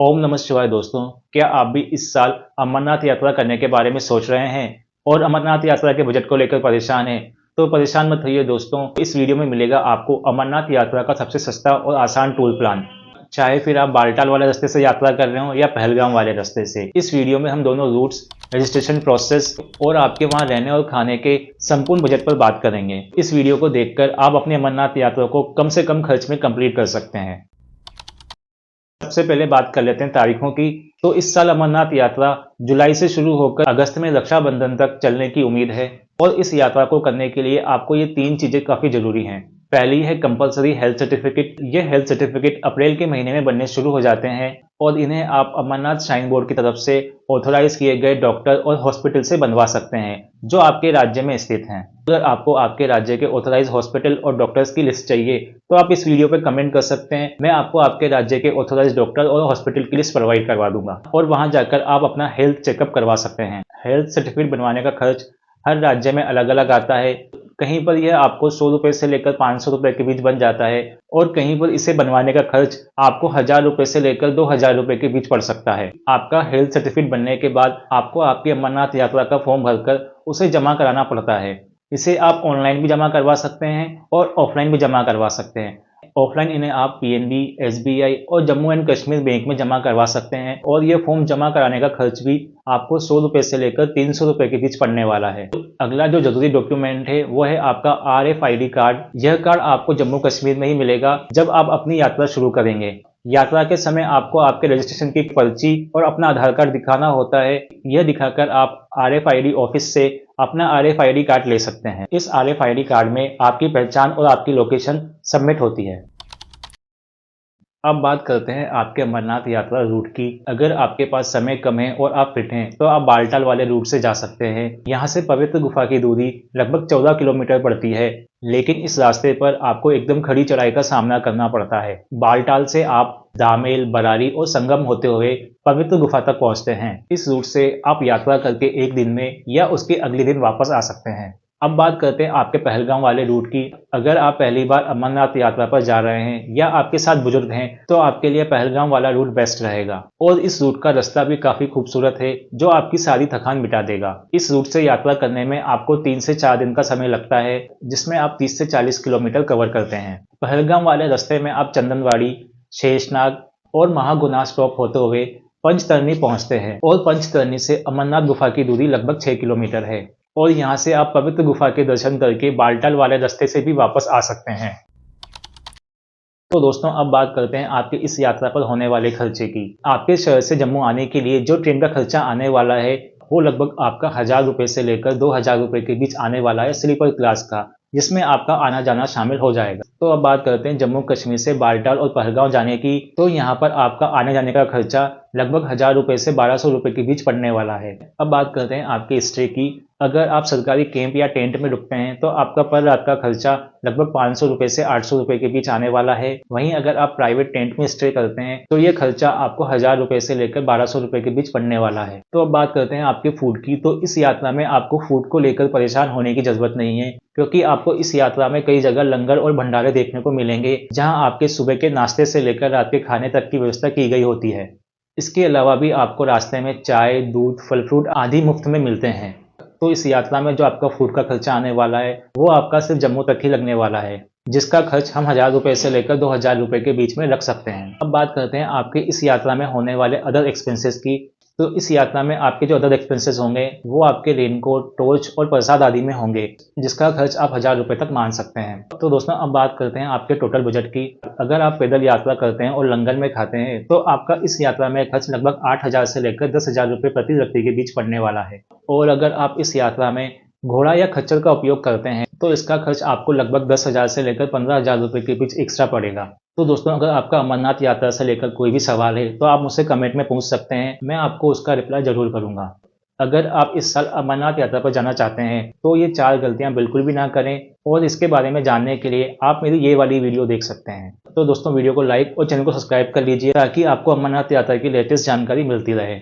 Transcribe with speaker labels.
Speaker 1: ओम नमः शिवाय दोस्तों। क्या आप भी इस साल अमरनाथ यात्रा करने के बारे में सोच रहे हैं और अमरनाथ यात्रा के बजट को लेकर परेशान हैं? तो परेशान मत होइए दोस्तों, इस वीडियो में मिलेगा आपको अमरनाथ यात्रा का सबसे सस्ता और आसान टूर प्लान। चाहे फिर आप बालटाल वाले रास्ते से यात्रा कर रहे हो या पहलगाम वाले रास्ते से, इस वीडियो में हम दोनों रूट्स, रजिस्ट्रेशन प्रोसेस और आपके वहां रहने और खाने के संपूर्ण बजट पर बात करेंगे। इस वीडियो को देखकर आप अपनी अमरनाथ यात्रा को कम से कम खर्च में कंप्लीट कर सकते हैं। सबसे पहले बात कर लेते हैं तारीखों की। तो इस साल अमरनाथ यात्रा जुलाई से शुरू होकर अगस्त में रक्षाबंधन तक चलने की उम्मीद है और इस यात्रा को करने के लिए आपको ये 3 चीजें काफी जरूरी हैं। पहली है कंपलसरी हेल्थ सर्टिफिकेट। ये हेल्थ सर्टिफिकेट अप्रैल के महीने में बनने शुरू हो जाते हैं और इन्हें आप अमरनाथ श्राइन बोर्ड की तरफ से ऑथोराइज किए गए डॉक्टर और हॉस्पिटल से बनवा सकते हैं जो आपके राज्य में स्थित हैं। अगर आपको आपके राज्य के ऑथोराइज हॉस्पिटल और डॉक्टर्स की लिस्ट चाहिए तो आप इस वीडियो पे कमेंट कर सकते हैं। मैं आपको आपके राज्य के ऑथोराइज डॉक्टर और हॉस्पिटल की लिस्ट प्रोवाइड करवा दूंगा और वहां जाकर आप अपना हेल्थ चेकअप करवा सकते हैं। हेल्थ सर्टिफिकेट बनवाने का खर्च हर राज्य में अलग अलग आता है। कहीं पर यह आपको 100 रुपए से लेकर 500 रुपए के बीच बन जाता है और कहीं पर इसे बनवाने का खर्च आपको 1000 रुपए से लेकर 2000 रुपए के बीच पड़ सकता है। आपका हेल्थ सर्टिफिकेट बनने के बाद आपको आपकी अमरनाथ यात्रा का फॉर्म भरकर उसे जमा कराना पड़ता है। इसे आप ऑनलाइन भी जमा करवा सकते हैं और ऑफलाइन भी जमा करवा सकते हैं। ऑफलाइन इन्हें आप पीएनबी, एसबीआई और जम्मू एंड कश्मीर बैंक में जमा करवा सकते हैं और ये फॉर्म जमा कराने का खर्च भी आपको 100 रुपए से लेकर 300 रुपए के बीच पड़ने वाला है। अगला जो जरूरी डॉक्यूमेंट है वो है आपका RFID कार्ड। यह कार्ड आपको जम्मू कश्मीर में ही मिलेगा जब आप अपनी यात्रा शुरू करेंगे। यात्रा के समय आपको आपके रजिस्ट्रेशन की पर्ची और अपना आधार कार्ड दिखाना होता है। यह दिखाकर आप RFID ऑफिस से अपना RFID कार्ड ले सकते हैं। इस RFID कार्ड में आपकी पहचान और आपकी लोकेशन सबमिट होती है। अब बात करते हैं आपके अमरनाथ यात्रा रूट की। अगर आपके पास समय कम है और आप फिट हैं तो आप बालटाल वाले रूट से जा सकते हैं। यहाँ से पवित्र गुफा की दूरी लगभग 14 किलोमीटर पड़ती है, लेकिन इस रास्ते पर आपको एकदम खड़ी चढ़ाई का सामना करना पड़ता है। बालटाल से आप दामेल, बरारी और संगम होते हुए पवित्र गुफा तक पहुंचते हैं। इस रूट से आप यात्रा करके एक दिन में या उसके अगले दिन वापस आ सकते हैं। अब बात करते हैं आपके पहलगाम वाले रूट की। अगर आप पहली बार अमरनाथ यात्रा पर जा रहे हैं या आपके साथ बुजुर्ग हैं तो आपके लिए पहलगाम वाला रूट बेस्ट रहेगा और इस रूट का रास्ता भी काफी खूबसूरत है जो आपकी सारी थकान मिटा देगा। इस रूट से यात्रा करने में आपको 3 से 4 दिन का समय लगता है जिसमें आप 30 से 40 किलोमीटर कवर करते हैं। पहलगाम वाले रास्ते में आप चंदनवाड़ी, शेषनाग और महागुना स्टॉप होते हुए पंचतरनी पहुंचते हैं और पंचतरनी से अमरनाथ गुफा की दूरी लगभग 6 किलोमीटर है और यहाँ से आप पवित्र गुफा के दर्शन करके बालटाल वाले रास्ते से भी वापस आ सकते हैं। तो दोस्तों अब बात करते हैं आपकी इस यात्रा पर होने वाले खर्चे की। आपके शहर से जम्मू आने के लिए जो ट्रेन का खर्चा आने वाला है वो लगभग आपका 1000 रुपए से लेकर 2000 रुपए के बीच आने वाला है स्लीपर क्लास का, जिसमें आपका आना जाना शामिल हो जाएगा। तो अब बात करते हैं जम्मू कश्मीर से बालटाल और पहलगाम जाने की। तो यहाँ पर आपका आने जाने का खर्चा लगभग 1000 रुपए से 1200 रुपए के बीच पड़ने वाला है। अब बात करते हैं आपके स्टे की। अगर आप सरकारी कैंप या टेंट में रुकते हैं तो आपका पर रात का खर्चा लगभग 500 रुपए से 800 रुपए के बीच आने वाला है। वहीं अगर आप प्राइवेट टेंट में स्टे करते हैं तो ये खर्चा आपको 1000 रुपए से लेकर 1200 रुपए के बीच पड़ने वाला है। तो अब बात करते हैं आपके फूड की। तो इस यात्रा में आपको फूड को लेकर परेशान होने की जरूरत नहीं है क्योंकि आपको इस यात्रा में कई जगह लंगर और भंडारे देखने को मिलेंगे जहां आपके सुबह के नाश्ते से लेकर रात के खाने तक की व्यवस्था की गई होती है। इसके अलावा भी आपको रास्ते में चाय, दूध, फल फ्रूट आदि मुफ्त में मिलते हैं। तो इस यात्रा में जो आपका फूड का खर्चा आने वाला है वो आपका सिर्फ जम्मू तक ही लगने वाला है, जिसका खर्च हम 1000 रुपए से लेकर 2000 रुपए के बीच में रख सकते हैं। अब बात करते हैं आपके इस यात्रा में होने वाले अदर एक्सपेंसेस की। तो इस यात्रा में आपके जो अदर एक्सपेंसेस होंगे वो आपके रेनकोट, टॉर्च और प्रसाद आदि में होंगे, जिसका खर्च आप 1000 रुपए तक मान सकते हैं। तो दोस्तों अब बात करते हैं आपके टोटल बजट की। अगर आप पैदल यात्रा करते हैं और लंगर में खाते हैं तो आपका इस यात्रा में खर्च लगभग 8000 से लेकर 10,000 रुपए प्रति व्यक्ति के बीच पड़ने वाला है। और अगर आप इस यात्रा में घोड़ा या खच्चर का उपयोग करते हैं तो इसका खर्च आपको लगभग 10,000 से लेकर 15,000 रुपए के बीच एक्स्ट्रा पड़ेगा। तो दोस्तों अगर आपका अमरनाथ यात्रा से लेकर कोई भी सवाल है तो आप मुझसे कमेंट में पूछ सकते हैं, मैं आपको उसका रिप्लाई जरूर करूंगा। अगर आप इस साल अमरनाथ यात्रा पर जाना चाहते हैं तो ये 4 गलतियां बिल्कुल भी ना करें और इसके बारे में जानने के लिए आप मेरी ये वाली वीडियो देख सकते हैं। तो दोस्तों वीडियो को लाइक और चैनल को सब्सक्राइब कर लीजिए ताकि आपको अमरनाथ यात्रा की लेटेस्ट जानकारी मिलती रहे।